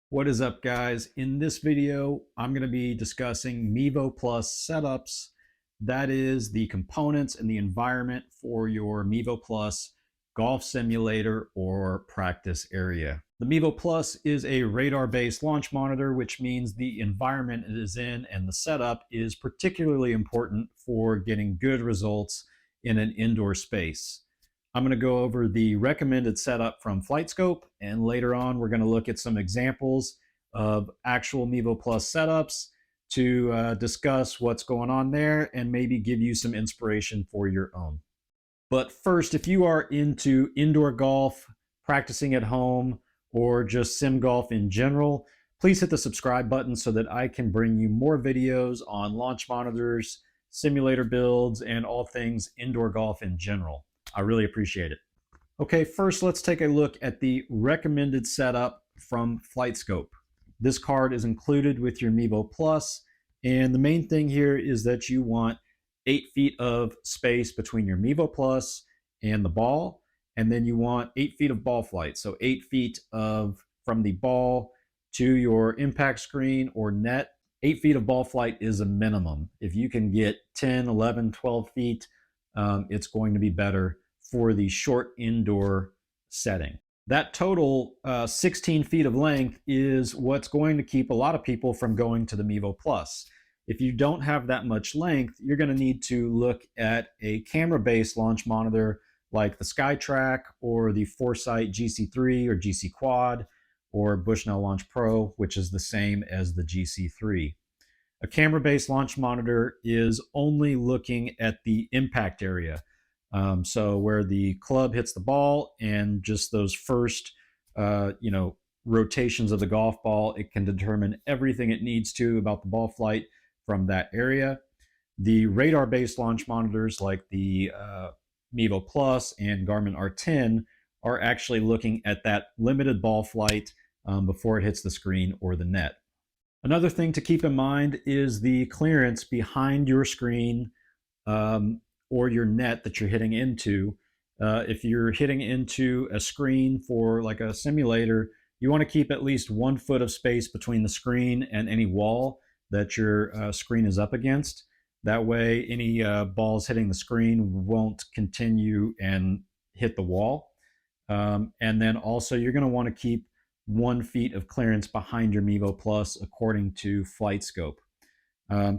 What is up, guys? In this video, I'm going to be discussing Mevo Plus setups. That is the components and the environment for your Mevo Plus golf simulator or practice area. The Mevo Plus is a radar-based launch monitor, which means the environment it is in and the setup is particularly important for getting good results in an indoor space. I'm going to go over the recommended setup from Flightscope, and later on we're going to look at some examples of actual Mevo Plus setups to discuss what's going on there and maybe give you some inspiration for your own. But first, if you are into indoor golf, practicing at home, or just sim golf in general, please hit the subscribe button so that I can bring you more videos on launch monitors, simulator builds, and all things indoor golf in general. I really appreciate it. Okay, first let's take a look at the recommended setup from Flightscope. This card is included with your Mevo Plus, and the main thing here is that you want 8 feet of space between your Mevo Plus and the ball, and then you want 8 feet of ball flight, so 8 feet from the ball to your impact screen or net. 8 feet of ball flight is a minimum. If you can get 10, 11, 12 feet, it's going to be better for the short indoor setting. That total 16 feet of length is what's going to keep a lot of people from going to the Mevo Plus. If you don't have that much length, you're going to need to look at a camera-based launch monitor like the SKYTRAK or the Foresight GC3 or GCQuad or Bushnell Launch Pro, which is the same as the GC3. A camera-based launch monitor is only looking at the impact area. So where the club hits the ball and just those first, rotations of the golf ball, it can determine everything it needs to about the ball flight from that area. The radar-based launch monitors like the Mevo Plus and Garmin R10 are actually looking at that limited ball flight before it hits the screen or the net. Another thing to keep in mind is the clearance behind your screen or your net that you're hitting into. If you're hitting into a screen for like a simulator, you want to keep at least 1 foot of space between the screen and any wall that your screen is up against. That way any balls hitting the screen won't continue and hit the wall. And then also you're going to want to keep 1 feet of clearance behind your Mevo Plus according to Flightscope.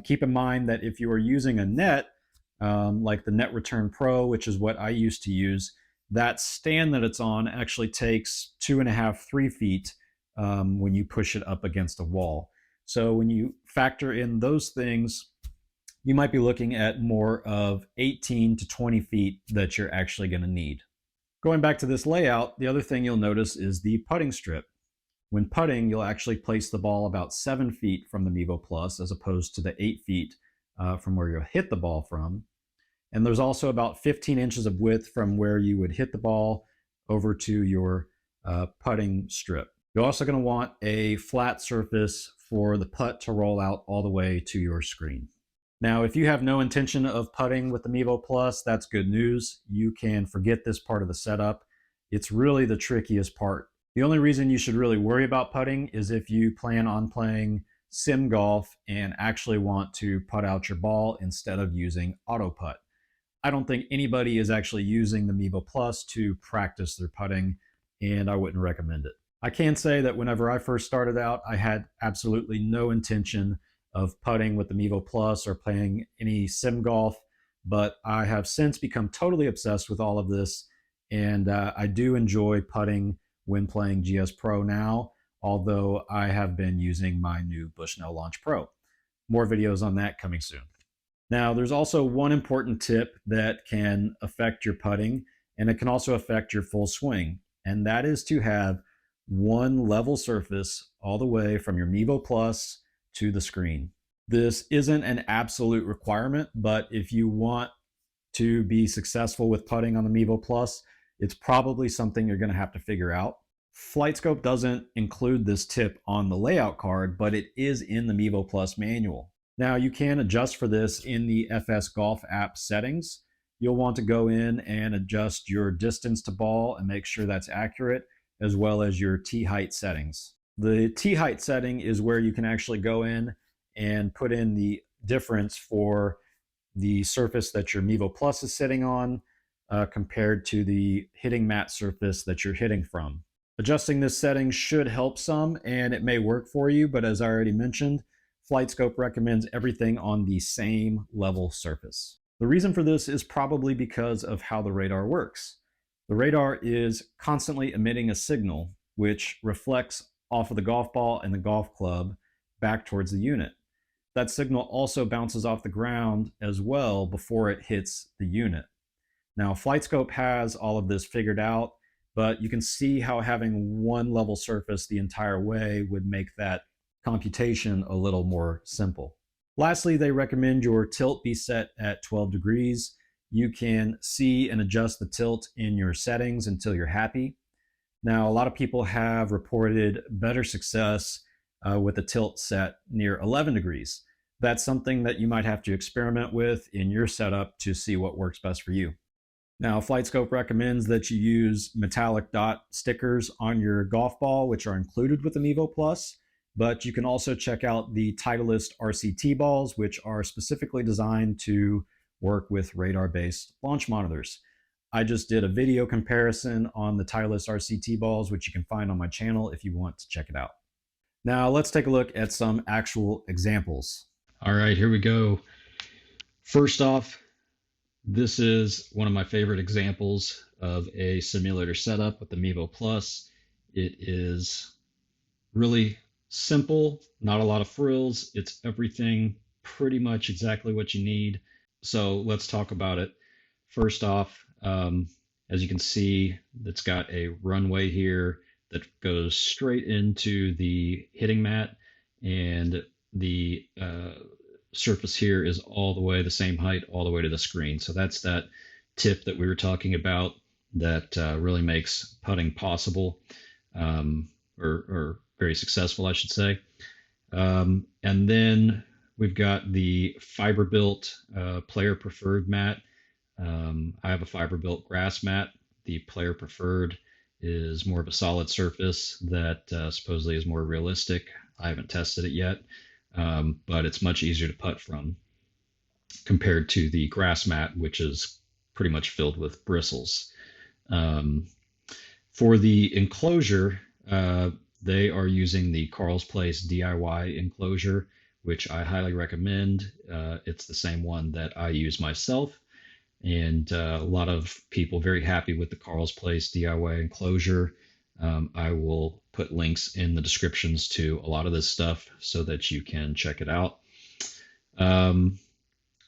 Keep in mind that if you are using a net, like the Net Return Pro, which is what I used to use, that stand that it's on actually takes 2.5, 3 feet when you push it up against a wall. So when you factor in those things, you might be looking at more of 18 to 20 feet that you're actually going to need. Going back to this layout, the other thing you'll notice is the putting strip. When putting, you'll actually place the ball about 7 feet from the Mevo Plus as opposed to the 8 feet from where you'll hit the ball from. And there's also about 15 inches of width from where you would hit the ball over to your putting strip. You're also going to want a flat surface for the putt to roll out all the way to your screen. Now, if you have no intention of putting with the Mevo Plus, that's good news. You can forget this part of the setup. It's really the trickiest part. The only reason you should really worry about putting is if you plan on playing sim golf and actually want to putt out your ball instead of using auto putt. I don't think anybody is actually using the Mevo Plus to practice their putting, and I wouldn't recommend it. I can say that whenever I first started out, I had absolutely no intention of putting with the Mevo Plus or playing any sim golf, but I have since become totally obsessed with all of this, and I do enjoy putting when playing GSPro now, although I have been using my new Bushnell Launch Pro. More videos on that coming soon. Now, there's also one important tip that can affect your putting, and it can also affect your full swing, and that is to have one level surface all the way from your Mevo Plus to the screen. This isn't an absolute requirement, but if you want to be successful with putting on the Mevo Plus, it's probably something you're going to have to figure out. Flightscope doesn't include this tip on the layout card, but it is in the Mevo Plus manual. Now, you can adjust for this in the FS Golf app settings. You'll want to go in and adjust your distance to ball and make sure that's accurate, as well as your tee height settings. The T-height setting is where you can actually go in and put in the difference for the surface that your Mevo Plus is sitting on compared to the hitting mat surface that you're hitting from. Adjusting this setting should help some, and it may work for you, but as I already mentioned, Flightscope recommends everything on the same level surface. The reason for this is probably because of how the radar works. The radar is constantly emitting a signal which reflects off of the golf ball and the golf club back towards the unit. That signal also bounces off the ground as well before it hits the unit. Now, Flightscope has all of this figured out, but you can see how having one level surface the entire way would make that computation a little more simple. Lastly, they recommend your tilt be set at 12 degrees. You can see and adjust the tilt in your settings until you're happy. Now, a lot of people have reported better success with the tilt set near 11 degrees. That's something that you might have to experiment with in your setup to see what works best for you. Now, Flightscope recommends that you use metallic dot stickers on your golf ball, which are included with the Mevo Plus, but you can also check out the Titleist RCT balls, which are specifically designed to work with radar-based launch monitors. I just did a video comparison on the Titleist RCT balls, which you can find on my channel if you want to check it out. Now, let's take a look at some actual examples. All right, here we go. First off, this is one of my favorite examples of a simulator setup with the Mevo Plus. It is really simple, not a lot of frills. It's everything pretty much exactly what you need. So let's talk about it. First off, as you can see, it's got a runway here that goes straight into the hitting mat, and the surface here is all the way the same height all the way to the screen. So that's that tip that we were talking about that really makes putting possible, or very successful, I should say. And then we've got the Fiberbuilt player preferred mat. I have a Fiberbuilt grass mat. The player preferred is more of a solid surface that supposedly is more realistic. I haven't tested it yet, but it's much easier to putt from compared to the grass mat, which is pretty much filled with bristles. For the enclosure, they are using the Carl's Place DIY enclosure, which I highly recommend. It's the same one that I use myself, and a lot of people very happy with the Carl's Place DIY enclosure. I will put links in the descriptions to a lot of this stuff so that you can check it out.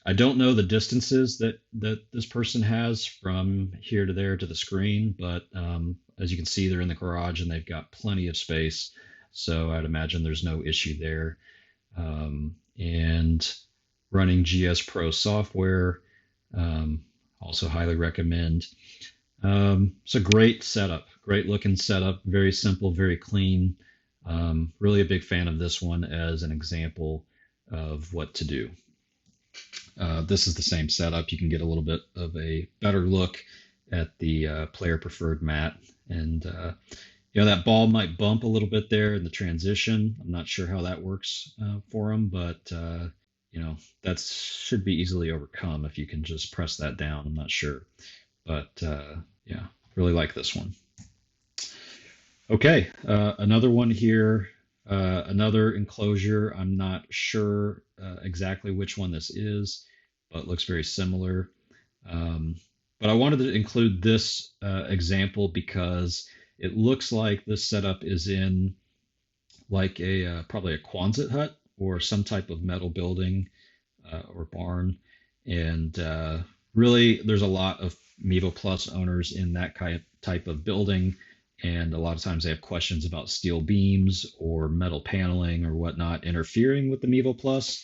I don't know the distances that this person has from here to there to the screen, but as you can see, they're in the garage and they've got plenty of space. So I'd imagine there's no issue there. And running GSPro software, also highly recommend. It's a great setup, great looking setup, very simple, very clean. Really a big fan of this one as an example of what to do. This is the same setup. You can get a little bit of a better look at the player preferred mat, and that ball might bump a little bit there in the transition. I'm not sure how that works for them, but that should be easily overcome if you can just press that down. I'm not sure, but yeah, really like this one. Okay, another one here, another enclosure. I'm not sure exactly which one this is, but looks very similar. But I wanted to include this example because it looks like this setup is in like probably a Quonset hut or some type of metal building or barn. And really, there's a lot of Mevo Plus owners in that type of building. And a lot of times they have questions about steel beams or metal paneling or whatnot interfering with the Mevo Plus.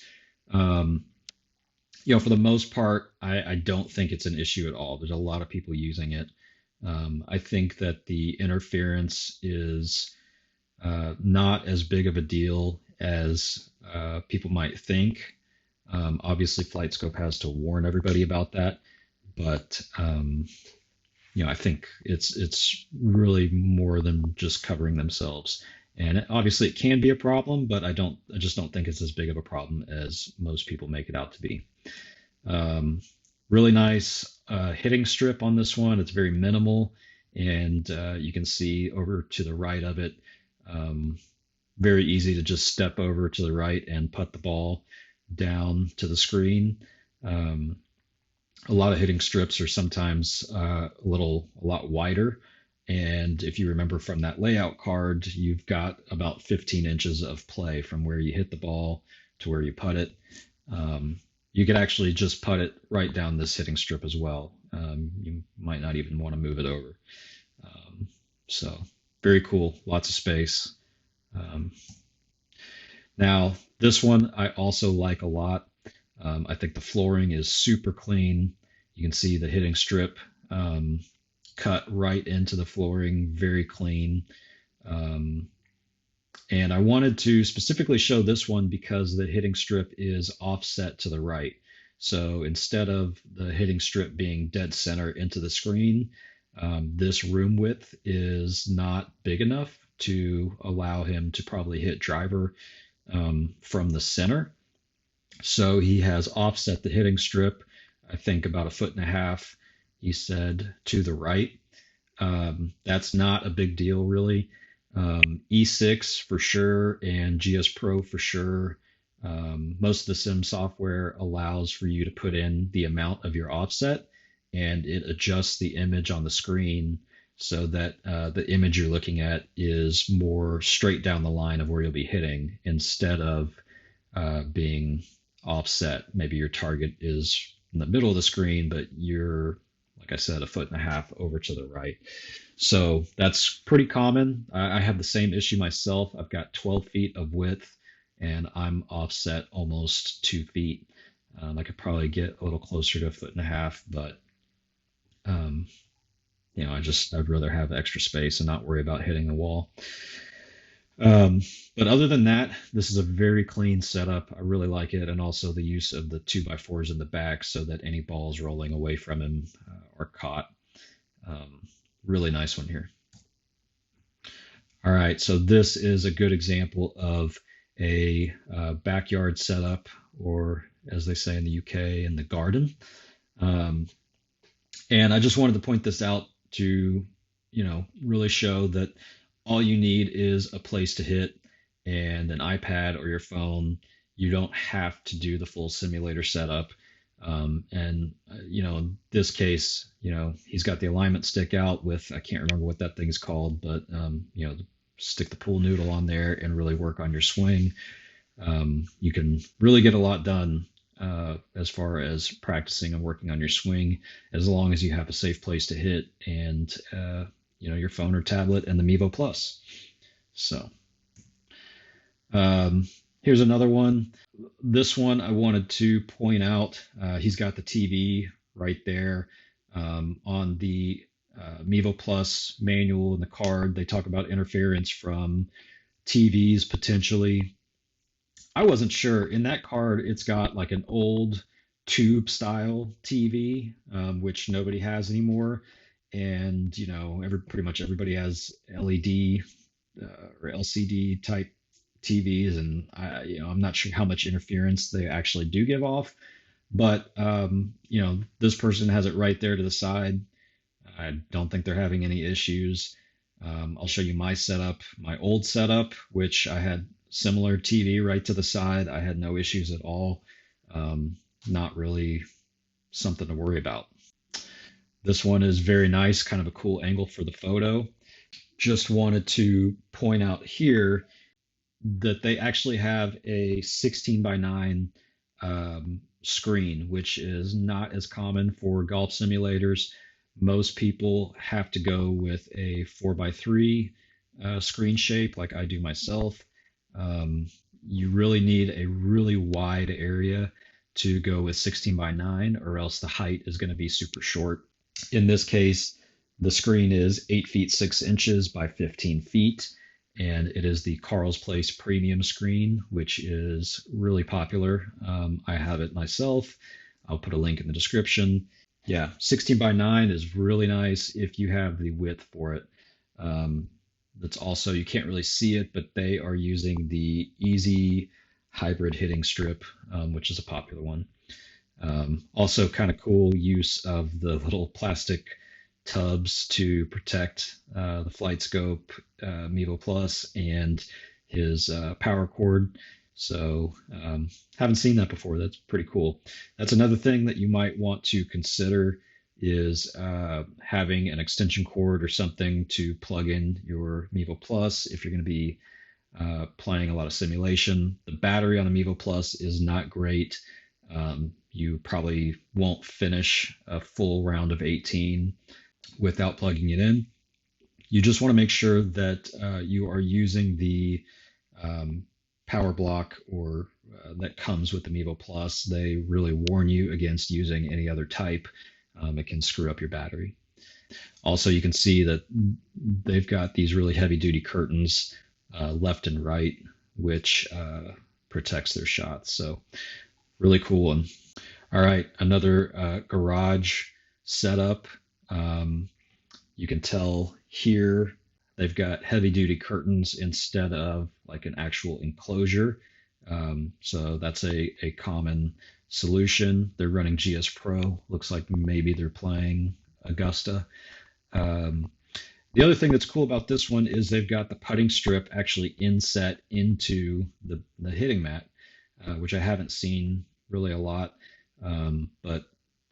For the most part, I don't think it's an issue at all. There's a lot of people using it. I think that the interference is not as big of a deal as people might think. Obviously, Flightscope has to warn everybody about that, but I think it's really more than just covering themselves. And obviously it can be a problem, but I just don't think it's as big of a problem as most people make it out to be. Um, Really nice hitting strip on this one. It's very minimal, and you can see over to the right of it. Um, Very easy to just step over to the right and put the ball down to the screen. Um, a lot of hitting strips are sometimes a lot wider. And if you remember from that layout card, you've got about 15 inches of play from where you hit the ball to where you putt it. Um, you could actually just putt it right down this hitting strip as well. You might not even want to move it over. Um, so very cool, lots of space. Um, Now, this one I also like a lot. I think the flooring is super clean. You can see the hitting strip um, cut right into the flooring, very clean. Um, and I wanted to specifically show this one because the hitting strip is offset to the right. So instead of the hitting strip being dead center into the screen, this room width is not big enough to allow him to probably hit driver from the center. So he has offset the hitting strip, I think about 1.5 feet, he said, to the right. That's not a big deal, really. E6 for sure, and GSPro for sure. Most of the sim software allows for you to put in the amount of your offset, and it adjusts the image on the screen so that the image you're looking at is more straight down the line of where you'll be hitting instead of being offset. Maybe your target is in the middle of the screen, but you're, like I said, 1.5 feet over to the right. So that's pretty common. I have the same issue myself. I've got 12 feet of width and I'm offset almost 2 feet. I could probably get a little closer to 1.5 feet, but um, I'd rather have extra space and not worry about hitting the wall. But other than that, this is a very clean setup. I really like it, and also the use of the 2x4s in the back so that any balls rolling away from him are caught. Um, Really nice one here. All right, so this is a good example of a backyard setup, or as they say in the UK, in the garden. Um, and I just wanted to point this out to, really show that all you need is a place to hit and an iPad or your phone. You don't have to do the full simulator setup. In this case, he's got the alignment stick out with, I can't remember what that thing's called, but, stick the pool noodle on there and really work on your swing. You can really get a lot done as far as practicing and working on your swing, as long as you have a safe place to hit and your phone or tablet and the Mevo Plus. So here's another one. This one I wanted to point out. He's got the TV right there on the Mevo Plus manual in the card. They talk about interference from TVs potentially. I wasn't sure. In that card, it's got like an old tube style TV, which nobody has anymore. And, pretty much everybody has LED or LCD type TVs. And I'm not sure how much interference they actually do give off. But, this person has it right there to the side. I don't think they're having any issues. I'll show you my setup, my old setup, which I had similar TV right to the side. I had no issues at all. Not really something to worry about. This one is very nice, kind of a cool angle for the photo. Just wanted to point out here that they actually have a 16:9 screen, which is not as common for golf simulators. Most people have to go with a 4:3 screen shape like I do myself. You really need a really wide area to go with 16:9, or else the height is going to be super short. In this case, the screen is 8 feet 6 inches by 15 feet, and it is the Carl's Place premium screen, which is really popular. I have it myself. I'll put a link in the description. Yeah, 16:9 is really nice if you have the width for it. that's also, you can't really see it, but they are using the Easy Hybrid Hitting Strip, which is a popular one. Also kind of cool use of the little plastic tubs to protect the Flightscope Mevo Plus and his power cord. So haven't seen that before. That's pretty cool. That's another thing that you might want to consider is having an extension cord or something to plug in your Mevo Plus if you're going to be playing a lot of simulation. The battery on the Mevo Plus is not great. You probably won't finish a full round of 18 without plugging it in. You just want to make sure that you are using the power block or that comes with the Mevo Plus. They really warn you against using any other type. It can screw up your battery. Also, you can see that they've got these really heavy duty curtains left and right, which protects their shots. So really cool one. All right, another garage setup. You can tell here they've got heavy duty curtains instead of like an actual enclosure. So that's a common solution. They're running GSPro. Looks like maybe they're playing Augusta. The other thing that's cool about this one is they've got the putting strip actually inset into the hitting mat, which I haven't seen really a lot. But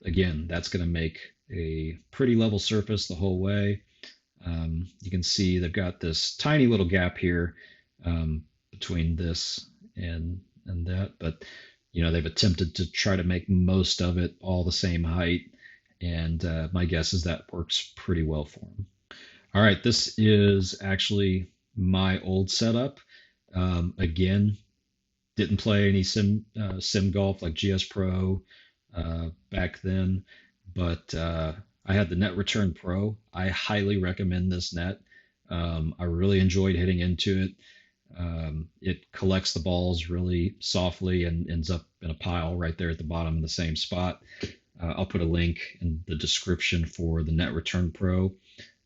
again, that's going to make a pretty level surface the whole way. You can see they've got this tiny little gap here between this and that, but you know, they've attempted to try to make most of it all the same height, and my guess is that works pretty well for them. All right, this is actually my old setup. Again, didn't play any sim golf like GSPro back then, but I had the Net Return Pro. I highly recommend this net. I really enjoyed hitting into it. It collects the balls really softly and ends up in a pile right there at the bottom in the same spot. I'll put a link in the description for the Net Return Pro.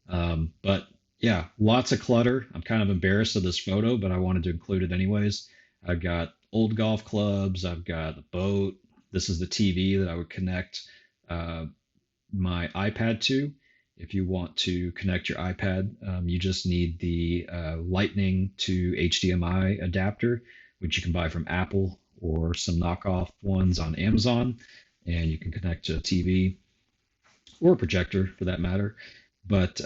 But yeah, lots of clutter. I'm kind of embarrassed of this photo, but I wanted to include it anyways. I've got old golf clubs. I've got a boat. This is the TV that I would connect my iPad to. If you want to connect your iPad, you just need the Lightning to HDMI adapter, which you can buy from Apple or some knockoff ones on Amazon, and you can connect to a TV or a projector for that matter. But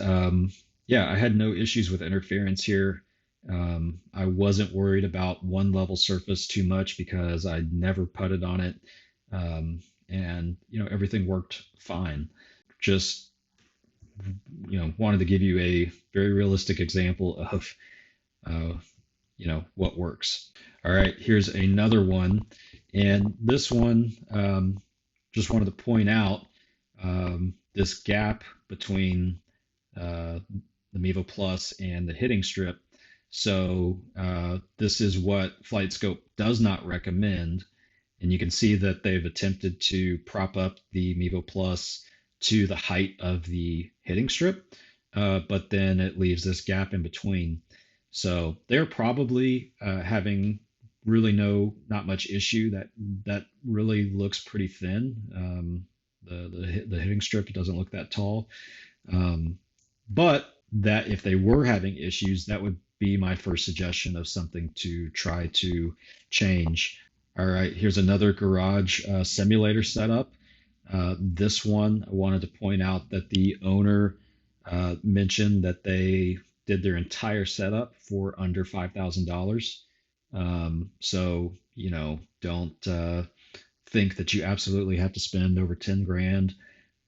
yeah, I had no issues with interference here. I wasn't worried about one level surface too much because I'd never putted on it. And you know, everything worked fine. Just, you know, wanted to give you a very realistic example of you know, what works. All right, here's another one, and this one just wanted to point out this gap between the Mevo Plus and the hitting strip. So this is what Flightscope does not recommend. And you can see that they've attempted to prop up the Mevo Plus to the height of the hitting strip, but then it leaves this gap in between. So they're probably having really not much issue. That really looks pretty thin. The hitting strip doesn't look that tall. But that if they were having issues, that would be my first suggestion of something to try to change. All right, here's another garage simulator setup. This one, I wanted to point out that the owner mentioned that they did their entire setup for under $5,000. So, you know, don't think that you absolutely have to spend over 10 grand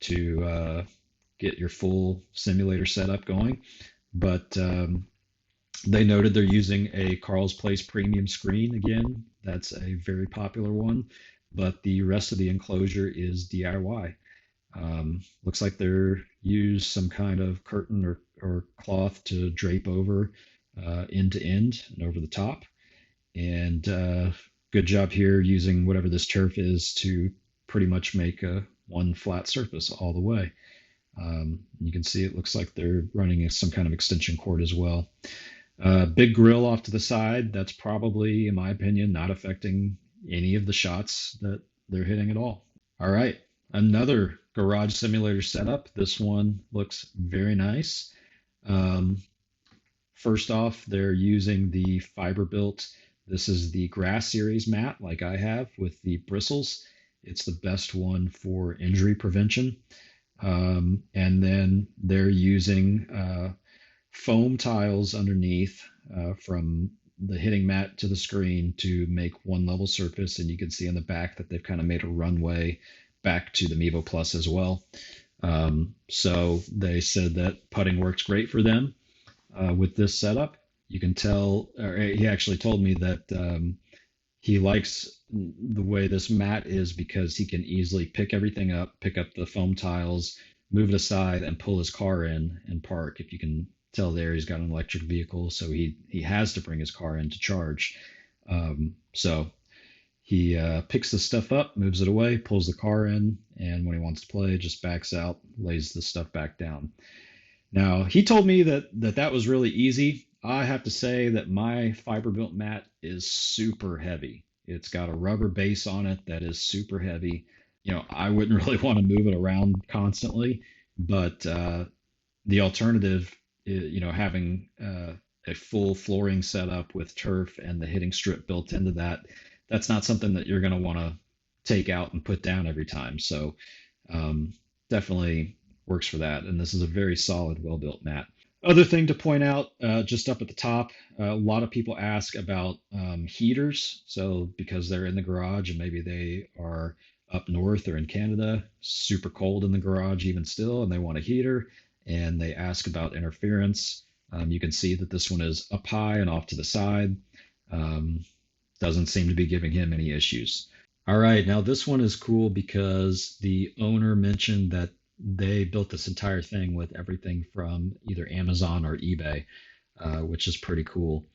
to get your full simulator setup going. But they noted they're using a Carl's Place premium screen. Again, that's a very popular one, but the rest of the enclosure is DIY. Looks like they're used some kind of curtain or cloth to drape over end to end and over the top. And good job here using whatever this turf is to pretty much make one flat surface all the way. You can see it looks like they're running some kind of extension cord as well. Big grill off to the side. That's probably, in my opinion, not affecting any of the shots that they're hitting at all. All right, another garage simulator setup. This one looks very nice. Um, First off, they're using the Fiberbuilt. This is the grass series mat like I have with the bristles. It's the best one for injury prevention. And then they're using foam tiles underneath from the hitting mat to the screen to make one level surface. And you can see in the back that they've kind of made a runway back to the Mevo Plus as well. So they said that putting works great for them with this setup. You can tell, or he actually told me that he likes the way this mat is because he can easily pick everything up, pick up the foam tiles, move it aside, and pull his car in and park. If you can tell there, he's got an electric vehicle, so he has to bring his car in to charge. So he picks the stuff up, moves it away, pulls the car in, and when he wants to play, just backs out, lays the stuff back down. Now, he told me that was really easy. I have to say that my Fiberbuilt mat is super heavy. It's got a rubber base on it that is super heavy. I wouldn't really want to move it around constantly, but the alternative, having a full flooring setup with turf and the hitting strip built into that, that's not something that you're going to want to take out and put down every time. So definitely works for that. And this is a very solid, well-built mat. Other thing to point out, just up at the top, a lot of people ask about heaters. So because they're in the garage and maybe they are up north or in Canada, super cold in the garage even still, and they want a heater, and they ask about interference. You can see that this one is up high and off to the side. Doesn't seem to be giving him any issues. All right, now this one is cool because the owner mentioned that they built this entire thing with everything from either Amazon or eBay, which is pretty cool.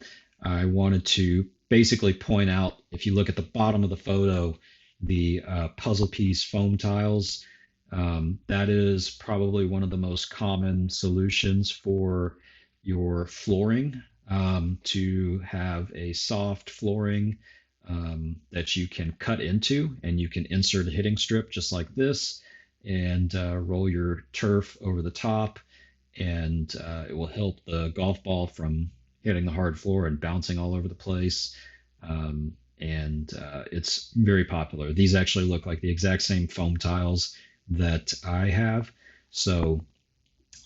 I wanted to basically point out, if you look at the bottom of the photo, the puzzle piece foam tiles, that is probably one of the most common solutions for your flooring, to have a soft flooring that you can cut into, and you can insert a hitting strip just like this, and roll your turf over the top, and it will help the golf ball from hitting the hard floor and bouncing all over the place. And it's very popular. These actually look like the exact same foam tiles that I have. So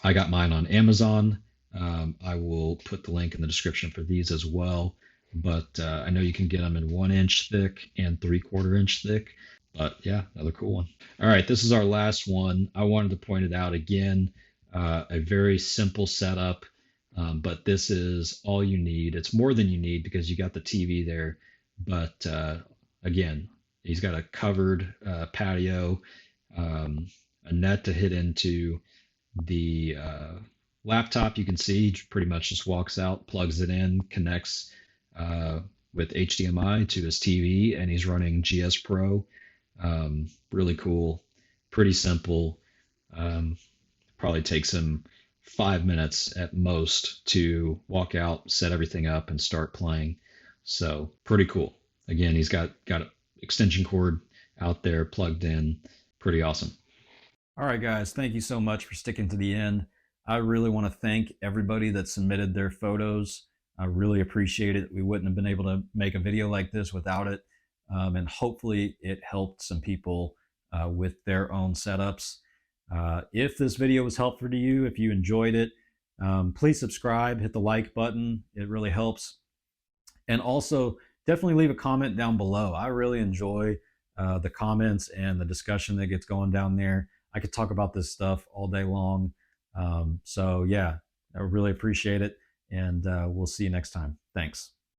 I got mine on Amazon. I will put the link in the description for these as well. But I know you can get them in 1 inch thick and 3/4 inch thick. But yeah, another cool one. All right, this is our last one. I wanted to point it out again. A very simple setup, but this is all you need. It's more than you need because you got the TV there. But again, he's got a covered patio, a net to hit into the laptop. You can see he pretty much just walks out, plugs it in, connects with HDMI to his TV, and he's running GSPro. Really cool, pretty simple. Probably takes him 5 minutes at most to walk out, set everything up, and start playing. So pretty cool. Again, he's got an extension cord out there plugged in. Pretty awesome. All right, guys, thank you so much for sticking to the end. I really want to thank everybody that submitted their photos. I really appreciate it. We wouldn't have been able to make a video like this without it. And hopefully it helped some people with their own setups. If this video was helpful to you, if you enjoyed it, please subscribe, hit the like button. It really helps. And also definitely leave a comment down below. I really enjoy the comments and the discussion that gets going down there. I could talk about this stuff all day long. So yeah, I really appreciate it. And we'll see you next time. Thanks.